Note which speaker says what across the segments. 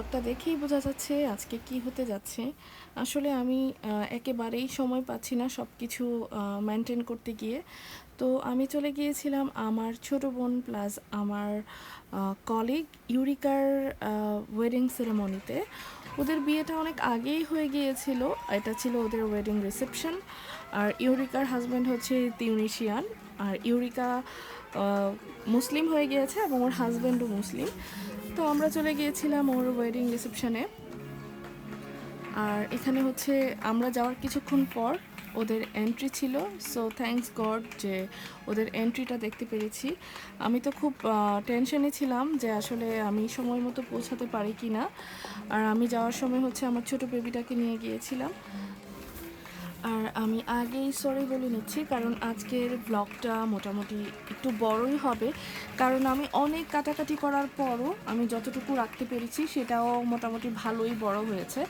Speaker 1: ব্লগটা দেখেই বোঝা যাচ্ছে আজকে কি হতে যাচ্ছে। আসলে আমি একেবারেই সময় পাচ্ছি না সব কিছু মেনটেন করতে গিয়ে। তো আমি চলে গিয়েছিলাম আমার ছোট বোন প্লাস আমার কলিগ ইউরিকার ওয়েডিং সেরেমনিতে। ওদের বিয়েটা অনেক আগেই হয়ে গিয়েছিল। এটা ছিল ওদের ওয়েডিং রিসেপশন। আর ইউরিকার হাজব্যান্ড হচ্ছে তিউনিশিয়ান। আর ইউরিকা মুসলিম হয়ে গিয়েছে এবং ওর হাজব্যান্ডও মুসলিম। তো আমরা চলে গিয়েছিলাম ওর ওয়েডিং রিসেপশনে। আর এখানে হচ্ছে আমরা যাওয়ার কিছুক্ষণ পর ওদের এন্ট্রি ছিল। সো থ্যাঙ্কস গড যে ওদের এন্ট্রিটা দেখতে পেরেছি। আমি তো খুব টেনশনে ছিলাম যে আসলে আমি সময় মতো পৌঁছাতে পারি কি না। আর আমি যাওয়ার সময় হচ্ছে আমার ছোট বেবিটাকে নিয়ে গিয়েছিলাম। আর আমি আগেই সরি বলে নিচ্ছি, কারণ আজকের ব্লগটা মোটামুটি একটু বড়ই হবে, কারণ আমি অনেক কাটাকাটি করার পরও আমি যতটুকু রাখতে পেরেছি সেটাও মোটামুটি ভালোই বড় হয়েছে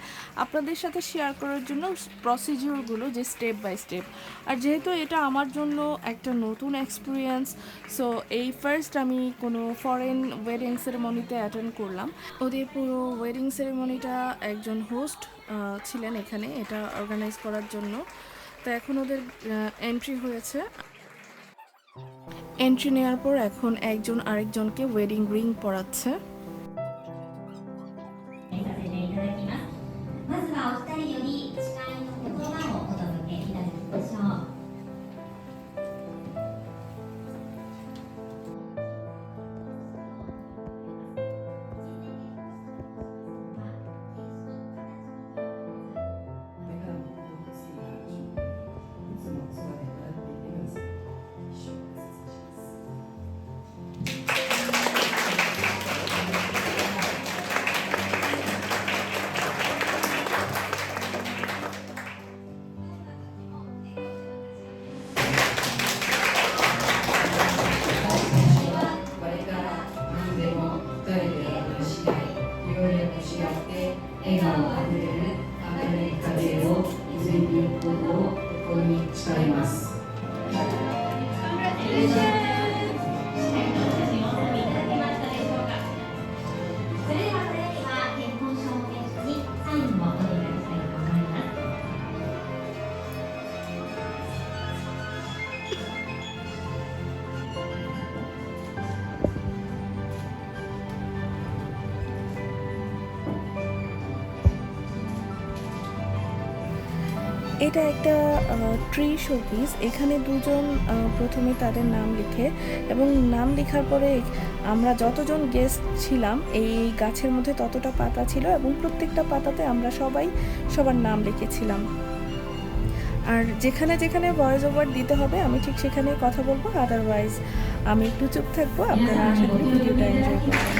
Speaker 1: আপনাদের সাথে শেয়ার করার জন্য প্রসিডিওরগুলো, যে স্টেপ বাই স্টেপ। আর যেহেতু এটা আমার জন্য একটা নতুন এক্সপিরিয়েন্স, সো এই ফার্স্ট আমি কোনো ফরেন ওয়েডিং সেরেমনিতে অ্যাটেন্ড করলাম। ওদের পুরো ওয়েডিং সেরেমনিটা একজন হোস্ট ছিলেন এখানে এটা অর্গানাইজ করার জন্য। তো এখন ওদের এন্ট্রি হয়েছে। এন্ট্রি নেওয়ার পর এখন একজন আরেকজনকে ওয়েডিং রিং পরাচ্ছে।
Speaker 2: まずはお二人より誓いの言葉をお届けいただきましょう。笑顔あふれる明るい家庭を築いていくことを心に誓います。
Speaker 1: এটা একটা ট্রি শোপিস। এখানে দুজন প্রথমে তাদের নাম লিখে, এবং নাম লেখার পরে আমরা যতজন গেস্ট ছিলাম এই গাছের মধ্যে ততটা পাতা ছিল, এবং প্রত্যেকটা পাতাতে আমরা সবাই সবার নাম লিখেছিলাম। আর যেখানে যেখানে ভয়েস ওভার দিতে হবে আমি ঠিক সেখানে কথা বলবো, আদারওয়াইজ আমি একটু চুপ থাকবো। আপনারা আশা করি ভিডিওটা এনজয় করবেন।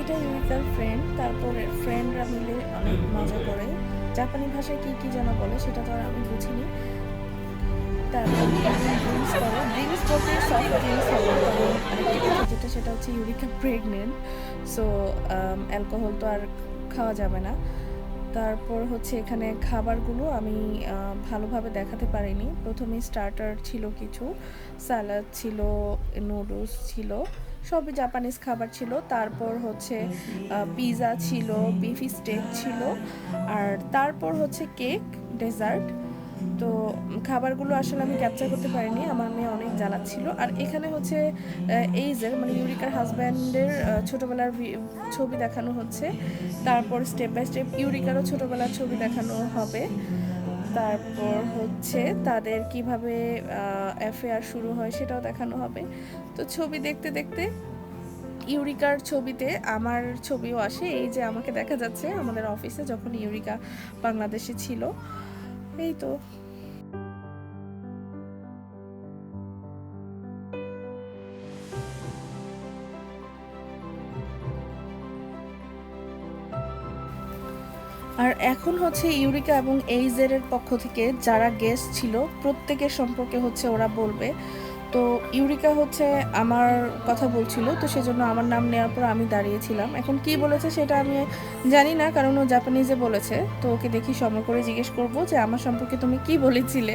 Speaker 1: এটা ইউরিকার ফ্রেন্ড, তারপরে ফ্রেন্ডরা মিলে অনেক মজা করে। জাপানি ভাষায় কী কী যেন বলে সেটা তো আর আমি বুঝিনি। তারপর ড্রিঙ্কস করে, ড্রিঙ্কস বলতে সফট ড্রিঙ্কস হবে, কারণ আরেকটা কথা যেটা সেটা হচ্ছে ইউরিকা প্রেগনেন্ট, সো অ্যালকোহল তো আর খাওয়া যাবে না। তারপর হচ্ছে এখানে খাবারগুলো আমি ভালোভাবে দেখাতে পারিনি। প্রথমে স্টার্টার ছিল, কিছু স্যালাড ছিল, নুডলস ছিল, সবই জাপানিজ খাবার ছিল। তারপর হচ্ছে পিৎজা ছিল, বিফ স্টেক ছিল, আর তারপর হচ্ছে কেক, ডেজার্ট। তো খাবারগুলো আসলে আমি ক্যাপচার করতে পারিনি, আমার মেয়ে অনেক জ্বালাচ্ছিল। আর এখানে হচ্ছে এইজের মানে ইউরিকার হাজব্যান্ডের ছোটোবেলার ছবি দেখানো হচ্ছে। তারপর স্টেপ বাই স্টেপ ইউরিকারও ছোটোবেলার ছবি দেখানো হবে। তারপর হচ্ছে তাদের কিভাবে অ্যাফেয়ার শুরু হয় সেটাও দেখানো হবে। তো ছবি দেখতে দেখতে ইউরিকার ছবিতে আমার ছবিও আসে, এই যে আমাকে দেখা যাচ্ছে আমাদের অফিসে যখন ইউরিকা বাংলাদেশে ছিল। এই তো। আর এখন হচ্ছে ইউরিকা এবং এইজের পক্ষ থেকে যারা গেস্ট ছিল প্রত্যেকের সম্পর্কে হচ্ছে ওরা বলবে। তো ইউরিকা হচ্ছে আমার কথা বলছিল, তো সেজন্য আমার নাম নেওয়ার পর আমি দাঁড়িয়েছিলাম। এখন কি বলেছে সেটা আমি জানি না, কারণ ও জাপানিজে বলেছে। তো ওকে দেখি সময় করে জিজ্ঞেস করবো যে আমার সম্পর্কে তুমি কি বলেছিলে।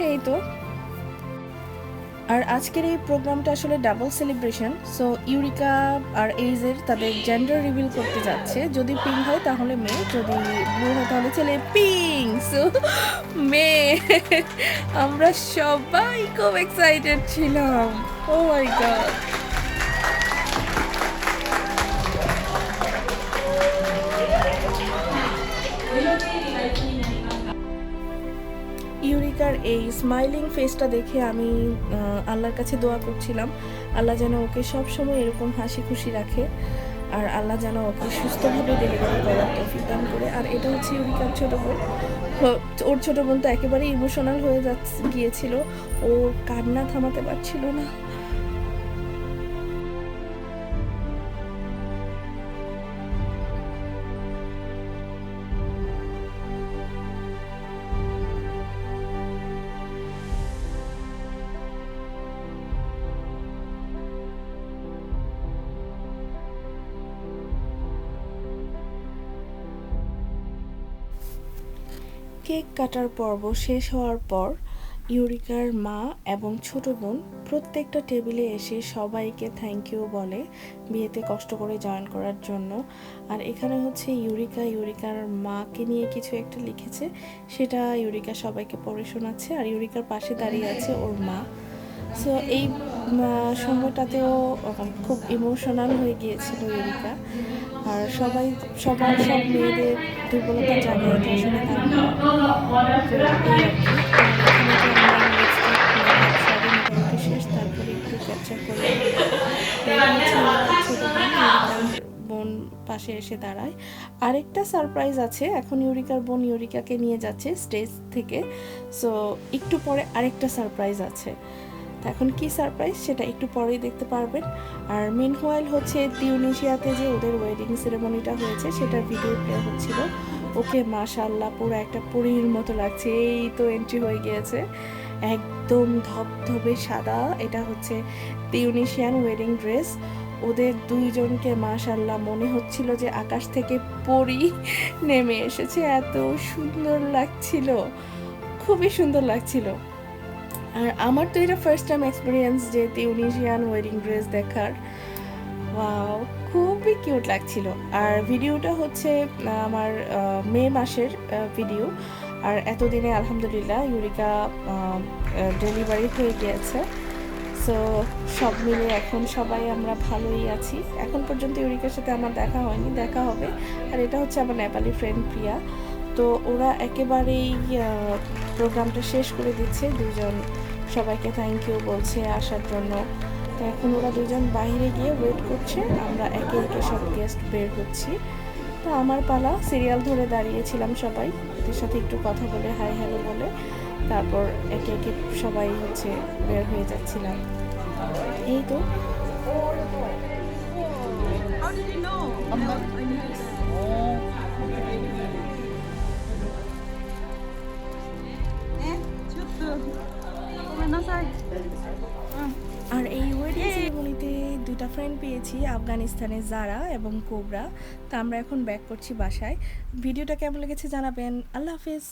Speaker 1: এই তো। আর আজকের এই প্রোগ্রামটা আসলে ডাবল সেলিব্রেশন। সো ইউরিকা আর এইজের তাদের জেন্ডার রিভিল করতে যাচ্ছে। যদি পিঙ্ক হয় তাহলে মেয়ে, যদি ব্লু হয় তাহলে ছেলে। পিঙ্ক, সো মেয়ে। আমরা সবাই খুব এক্সাইটেড ছিলাম। ও মাই গড। ইউরিকার এই স্মাইলিং ফেসটা দেখে আমি আল্লাহর কাছে দোয়া করছিলাম, আল্লাহ যেন ওকে সব সময় এরকম হাসি খুশি রাখে, আর আল্লাহ যেন ওকে সুস্থভাবে ডেলিভারি করার তৌফিক দান করে। আর এটা হচ্ছে ইউরিকার ছোট বোন। ওর ছোট বোন তো একেবারে ইমোশনাল হয়ে গিয়েছিল, ও কান্না থামাতে পারছিল না। কেক কাটার পর্ব শেষ হওয়ার পর ইউরিকার মা এবং ছোট বোন প্রত্যেকটা টেবিলে এসে সবাইকে থ্যাংক ইউ বলে বিয়েতে কষ্ট করে জয়েন করার জন্য। আর এখানে হচ্ছে ইউরিকার মাকে নিয়ে কিছু একটা লিখেছে, সেটা ইউরিকা সবাইকে পড়ে শোনাচ্ছে, আর ইউরিকার পাশে দাঁড়িয়ে আছে ওর মা। সো এই সময়টাতেও খুব ইমোশনাল হয়ে গিয়েছিল ইউরিকা। আর সব মেয়েদের দুর্বলতা জানিয়ে এটা আসলে তার মা। তো এই আর কি। এখানে তো আমরা সবই মোটামুটি শেষ, তারপরে একটু ক্যাপচার করে ছোট বোন পাশে এসে দাঁড়ায়। আরেকটা সারপ্রাইজ আছে, এখন ইউরিকার বোন ইউরিকাকে নিয়ে যাচ্ছে স্টেজ থেকে। সো একটু পরে আরেকটা সারপ্রাইজ আছে। এখন কি সারপ্রাইজ সেটা একটু পরেই দেখতে পারবেন। আর মিনহোয়াইল হচ্ছে তিউনিসিয়াতে যে ওদের ওয়েডিং সেরেমনিটা হয়েছে সেটার ভিডিও প্লে হচ্ছিল। ওকে মাশাআল্লাহ পুরো একটা পরীর মতো লাগছে। এই তো এন্ট্রি হয়ে গিয়েছে, একদম ধবধবে সাদা। এটা হচ্ছে তিউনিসিয়ান ওয়েডিং ড্রেস। ওদের দুইজনকে মাশাআল্লাহ মনে হচ্ছিল যে আকাশ থেকে পরী নেমে এসেছে, এত সুন্দর লাগছিল, খুবই সুন্দর লাগছিল। আর আমার তো এটা ফার্স্ট টাইম এক্সপিরিয়েন্স যে তিউনিসিয়ান ওয়েডিং ড্রেস দেখার। ওয়াও, খুবই কিউট লাগছিল। আর ভিডিওটা হচ্ছে আমার মে মাসের ভিডিও। আর এতদিনে আলহামদুলিল্লাহ ইউরিকা ডেলিভারি হয়ে গিয়েছে। সো সব মিলে এখন সবাই আমরা ভালোই আছি। এখন পর্যন্ত ইউরিকার সাথে আমার দেখা হয়নি, দেখা হবে। আর এটা হচ্ছে আমার নেপালি ফ্রেন্ড প্রিয়া। তো ওরা একেবারেই প্রোগ্রামটা শেষ করে দিচ্ছে, দুজন সবাইকে থ্যাংক ইউ বলছে আসার জন্য। তো এখন ওরা দুজন বাইরে গিয়ে ওয়েট করছে, আমরা একে একে সব গেস্ট বের হচ্ছি। তো আমার পালা, সিরিয়াল ধরে দাঁড়িয়েছিলাম সবাই, ওদের সাথে একটু কথা বলে হাই হ্যালো বলে তারপর একে একে সবাই হচ্ছে বের হয়ে যাচ্ছিলাম। এই তো
Speaker 3: How did you know? I knew this.
Speaker 1: আর এই ওয়েডিং সেরেমনিতে দুটা ফ্রেন্ড পেয়েছি, আফগানিস্তানের জারা এবং কোবরা। তো আমরা এখন ব্যাক করছি বাসায়। ভিডিওটা কেমন লেগেছে জানাবেন। আল্লাহ হাফেজ।